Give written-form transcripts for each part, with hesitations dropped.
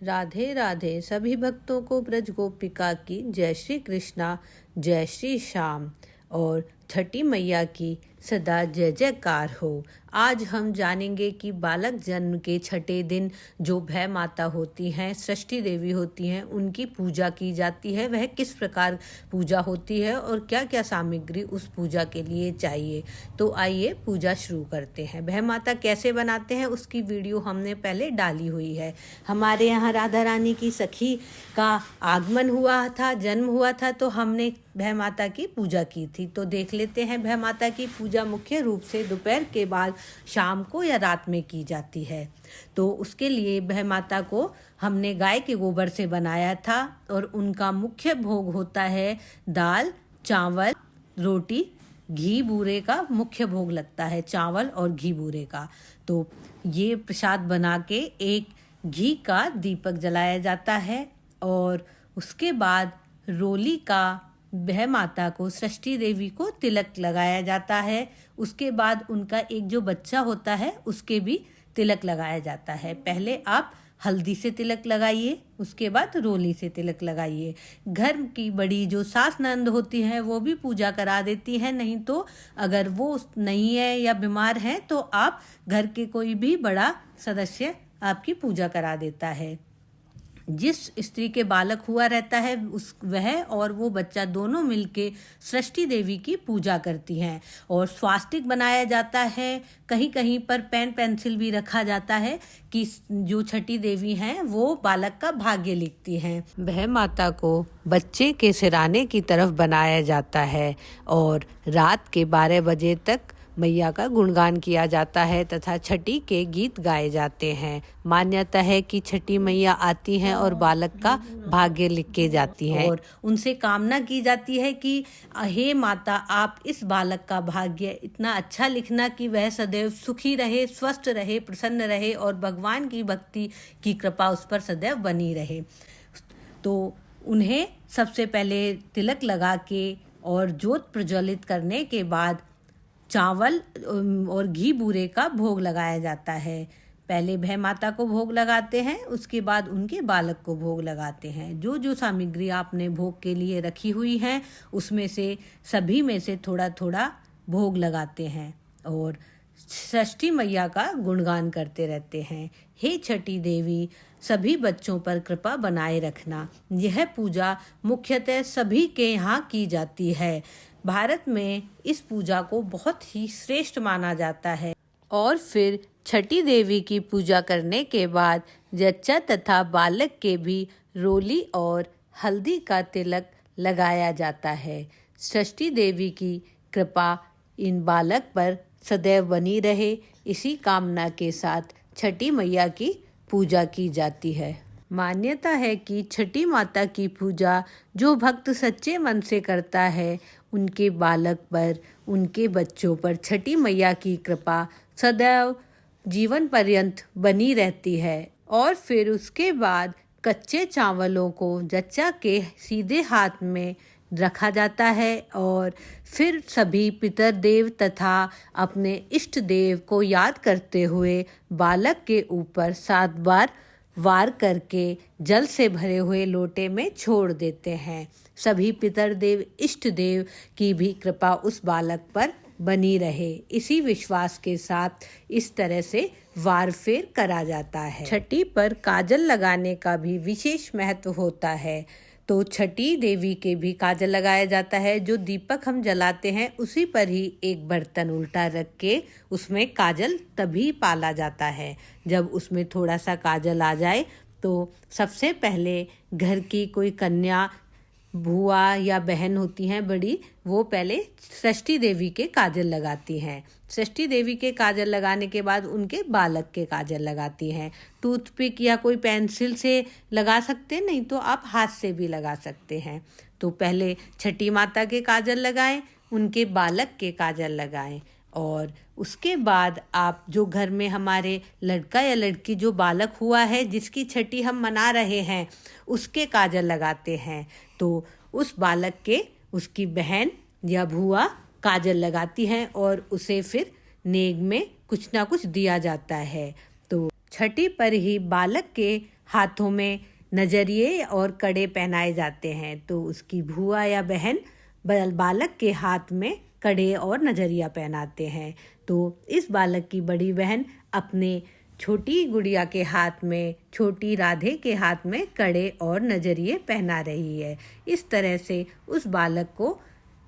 राधे राधे सभी भक्तों को ब्रज गोपिका की जय श्री कृष्णा, जय श्री श्याम और छठी मैया की सदा जय जयकार हो। आज हम जानेंगे कि बालक जन्म के छठे दिन जो भय माता होती हैं, सृष्टि देवी होती हैं, उनकी पूजा की जाती है। वह किस प्रकार पूजा होती है और क्या क्या सामग्री उस पूजा के लिए चाहिए। तो आइए पूजा शुरू करते हैं। भय माता कैसे बनाते हैं उसकी वीडियो हमने पहले डाली हुई है। हमारे यहाँ राधा रानी की सखी का आगमन हुआ था, जन्म हुआ था, तो हमने भय माता की पूजा की थी। तो देख लेते हैं। भय माता की पूजा मुख्य रूप से दोपहर के बाद शाम को या रात में की जाती है। तो उसके लिए भय माता को हमने गाय के गोबर से बनाया था और उनका मुख्य भोग होता है दाल, चावल, रोटी, घी बूरे का मुख्य भोग लगता है, चावल और घी बूरे का। तो ये प्रसाद बना के एक घी का दीपक जलाया जाता है और उसके बाद रोली का भय माता को, सृष्टि देवी को तिलक लगाया जाता है। उसके बाद उनका एक जो बच्चा होता है उसके भी तिलक लगाया जाता है। पहले आप हल्दी से तिलक लगाइए, उसके बाद रोली से तिलक लगाइए। घर की बड़ी जो सास नंद होती हैं वो भी पूजा करा देती हैं, नहीं तो अगर वो नहीं है या बीमार हैं तो आप घर के कोई भी बड़ा सदस्य आपकी पूजा करा देता है। जिस स्त्री के बालक हुआ रहता है वह और वो बच्चा दोनों मिलके सृष्टि देवी की पूजा करती हैं और स्वास्तिक बनाया जाता है। कहीं कहीं पर पेन पेंसिल भी रखा जाता है कि जो छठी देवी हैं वो बालक का भाग्य लिखती हैं। भय माता को बच्चे के सिराने की तरफ बनाया जाता है और रात के 12 बजे तक मैया का गुणगान किया जाता है तथा छठी के गीत गाए जाते हैं। मान्यता है कि छठी मैया आती हैं और बालक का भाग्य लिख के जाती हैं और उनसे कामना की जाती है कि हे माता, आप इस बालक का भाग्य इतना अच्छा लिखना कि वह सदैव सुखी रहे, स्वस्थ रहे, प्रसन्न रहे और भगवान की भक्ति की कृपा उस पर सदैव बनी रहे। तो उन्हें सबसे पहले तिलक लगा के और ज्योत प्रज्वलित करने के बाद चावल और घी बूरे का भोग लगाया जाता है। पहले भय माता को भोग लगाते हैं, उसके बाद उनके बालक को भोग लगाते हैं। जो जो सामग्री आपने भोग के लिए रखी हुई है उसमें से सभी में से थोड़ा थोड़ा भोग लगाते हैं और षष्ठी मैया का गुणगान करते रहते हैं। हे छठी देवी, सभी बच्चों पर कृपा बनाए रखना। यह पूजा मुख्यतः सभी के यहाँ की जाती है। भारत में इस पूजा को बहुत ही श्रेष्ठ माना जाता है। और फिर छठी देवी की पूजा करने के बाद जच्चा तथा बालक के भी रोली और हल्दी का तिलक लगाया जाता है। षष्ठी देवी की कृपा इन बालक पर सदैव बनी रहे, इसी कामना के साथ छठी मैया की पूजा की जाती है। मान्यता है कि छठी माता की पूजा जो भक्त सच्चे मन से करता है उनके बालक पर, उनके बच्चों पर छठी मैया की कृपा सदैव जीवन पर्यंत बनी रहती है। और फिर उसके बाद कच्चे चावलों को जच्चा के सीधे हाथ में रखा जाता है और फिर सभी पितर देव तथा अपने इष्ट देव को याद करते हुए बालक के ऊपर 7 बार वार करके जल से भरे हुए लोटे में छोड़ देते हैं। सभी पितर देव, इष्ट देव की भी कृपा उस बालक पर बनी रहे, इसी विश्वास के साथ इस तरह से वार फेर करा जाता है। छठी पर काजल लगाने का भी विशेष महत्व होता है। तो छठी देवी के भी काजल लगाया जाता है। जो दीपक हम जलाते हैं उसी पर ही एक बर्तन उल्टा रख के उसमें काजल तभी पाला जाता है। जब उसमें थोड़ा सा काजल आ जाए तो सबसे पहले घर की कोई कन्या, बुआ या बहन होती हैं बड़ी, वो पहले षष्ठी देवी के काजल लगाती हैं। षष्ठी देवी के काजल लगाने के बाद उनके बालक के काजल लगाती हैं। टूथपिक या कोई पेंसिल से लगा सकते हैं, नहीं तो आप हाथ से भी लगा सकते हैं। तो पहले छठी माता के काजल लगाएं, उनके बालक के काजल लगाएं और उसके बाद आप जो घर में हमारे लड़का या लड़की जो बालक हुआ है जिसकी छठी हम मना रहे हैं उसके काजल लगाते हैं। तो उस बालक के उसकी बहन या भूआ काजल लगाती हैं और उसे फिर नेग में कुछ ना कुछ दिया जाता है। तो छठी पर ही बालक के हाथों में नजरिए और कड़े पहनाए जाते हैं। तो उसकी भूआ या बहन बालक के हाथ में कड़े और नजरिया पहनाते हैं। तो इस बालक की बड़ी बहन अपने छोटी गुड़िया के हाथ में, छोटी राधे के हाथ में कड़े और नजरिए पहना रही है। इस तरह से उस बालक को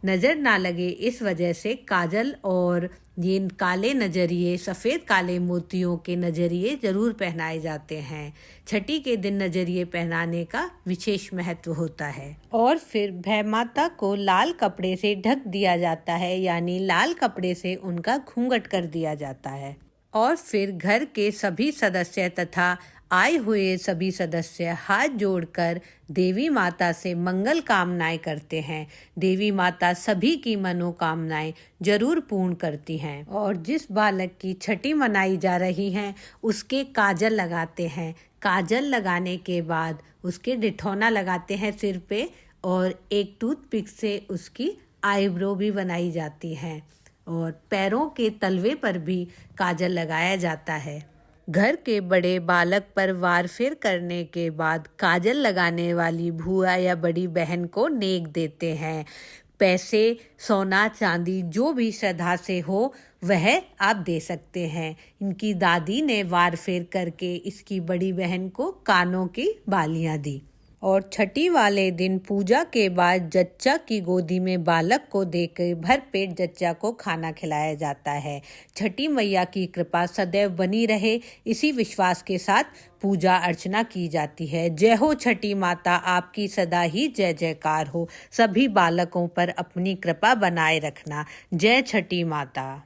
नज़र ना लगे, इस वजह से काजल और ये काले नजरिए, सफ़ेद काले मोतियों के नजरिए ज़रूर पहनाए जाते हैं। छठी के दिन नजरिए पहनाने का विशेष महत्व होता है। और फिर भै माता को लाल कपड़े से ढक दिया जाता है, यानी लाल कपड़े से उनका घूंघट कर दिया जाता है। और फिर घर के सभी सदस्य तथा आए हुए सभी सदस्य हाथ जोड़कर देवी माता से मंगल कामनाएं करते हैं। देवी माता सभी की मनोकामनाएं जरूर पूर्ण करती हैं। और जिस बालक की छठी मनाई जा रही है उसके काजल लगाते हैं। काजल लगाने के बाद उसके डिठौना लगाते हैं सिर पे, और एक टूथपिक से उसकी आईब्रो भी बनाई जाती है, और पैरों के तलवे पर भी काजल लगाया जाता है। घर के बड़े बालक पर वार फेर करने के बाद काजल लगाने वाली भूआ या बड़ी बहन को नेक देते हैं। पैसे, सोना, चांदी जो भी श्रद्धा से हो वह आप दे सकते हैं। इनकी दादी ने वार फेर करके इसकी बड़ी बहन को कानों की बालियां दी। और छठी वाले दिन पूजा के बाद जच्चा की गोदी में बालक को देकर भर पेट जच्चा को खाना खिलाया जाता है। छठी मैया की कृपा सदैव बनी रहे, इसी विश्वास के साथ पूजा अर्चना की जाती है। जय हो छठी माता, आपकी सदा ही जय जयकार हो। सभी बालकों पर अपनी कृपा बनाए रखना। जय छठी माता।